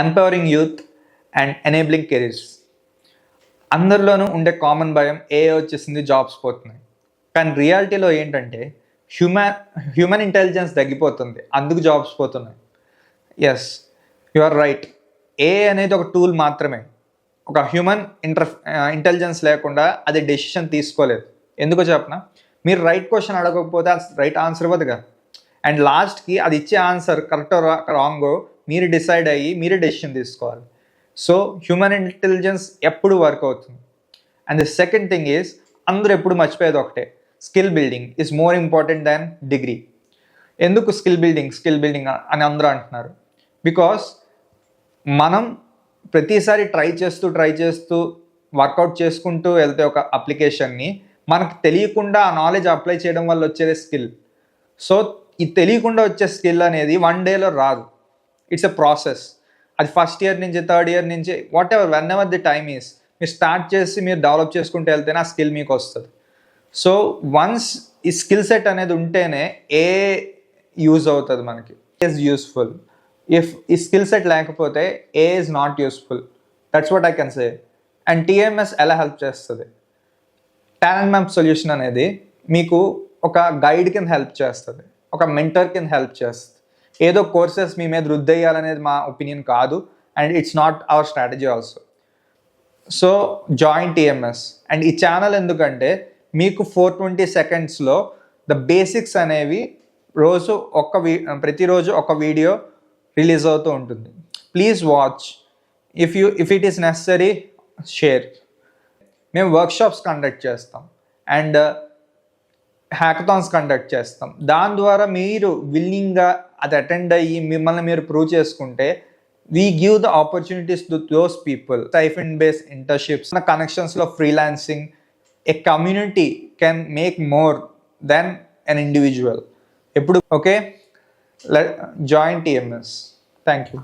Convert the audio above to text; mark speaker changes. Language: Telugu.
Speaker 1: Empowering youth and enabling careers. అందరిలోనూ ఉండే కామన్ భయం ఏఐ వచ్చేసింది, జాబ్స్ పోతున్నాయి. కానీ రియాలిటీలో ఏంటంటే హ్యూమన్ ఇంటెలిజెన్స్ తగ్గిపోతుంది, అందుకు జాబ్స్ పోతున్నాయి. Yes, you are right. AI అనేది ఒక టూల్ మాత్రమే. ఒక హ్యూమన్ ఇంటెలిజెన్స్ లేకుండా అది డెసిషన్ తీసుకోలేదు. ఎందుకో చెప్పనా? మీరు రైట్ క్వశ్చన్ అడగకపోతే అది రైట్ ఆన్సర్ ఇవ్వదు కదా. అండ్ లాస్ట్కి అది ఇచ్చే ఆన్సర్ కరెక్టో రాంగో మీరు డిసైడ్ అయ్యి మీరే డెసిషన్ తీసుకోవాలి. సో హ్యూమన్ ఇంటెలిజెన్స్ ఎప్పుడు వర్క్ అవుతుంది. And the second thing is, అందరూ ఎప్పుడు మర్చిపోయేది ఒకటే, skill building is more important than degree. ఎందుకు స్కిల్ బిల్డింగ్ అని అందరూ అంటున్నారు? బికాస్ మనం ప్రతిసారి ట్రై చేస్తూ వర్కౌట్ చేసుకుంటూ వెళ్తే ఒక అప్లికేషన్ని మనకు తెలియకుండా ఆ నాలెడ్జ్ అప్లై చేయడం వల్ల వచ్చేది స్కిల్. సో ఈ తెలియకుండా వచ్చే స్కిల్ అనేది వన్ డేలో రాదు. It's a process. అది ఫస్ట్ ఇయర్ నుంచి, థర్డ్ ఇయర్ నుంచి, whatever, whenever the time is, మీరు స్టార్ట్ చేసి మీరు డెవలప్ చేసుకుంటూ వెళ్తేనే ఆ స్కిల్ మీకు వస్తుంది. సో వన్స్ ఈ స్కిల్ సెట్ అనేది ఉంటేనే ఏ యూజ్ అవుతుంది మనకి. Is useful. ఇఫ్ ఈ స్కిల్ సెట్ లేకపోతే ఏ is not useful. That's what I can say. And TMS ఎలా హెల్ప్ చేస్తుంది? టాలెంట్ మ్యాప్ సొల్యూషన్ అనేది మీకు ఒక గైడ్ కింద హెల్ప్ చేస్తుంది, ఒక మెంటర్ కింద హెల్ప్ చేస్తుంది. ఏదో కోర్సెస్ మీ మీద రుద్దేయాలనేది మా ఒపీనియన్ కాదు, and it's not our strategy also. So join TMS. And ఈ ఛానల్ ఎందుకంటే మీకు 420 సెకండ్స్లో ద బేసిక్స్ అనేవి ప్రతిరోజు ఒక వీడియో రిలీజ్ అవుతూ ఉంటుంది. Please watch. If it is necessary, share. మేము వర్క్షాప్స్ కండక్ట్ చేస్తాం అండ్ హ్యాకథాన్స్ కండక్ట్ చేస్తాం. దాని ద్వారా మీరు విల్లింగ్గా అది అటెండ్ అయ్యి మిమ్మల్ని మీరు ప్రూవ్ చేసుకుంటే we give the opportunities to those people. Stipend based internships, కనెక్షన్స్లో freelancing. A community can make more than an individual. ఎప్పుడు okay, join TMS. Thank you.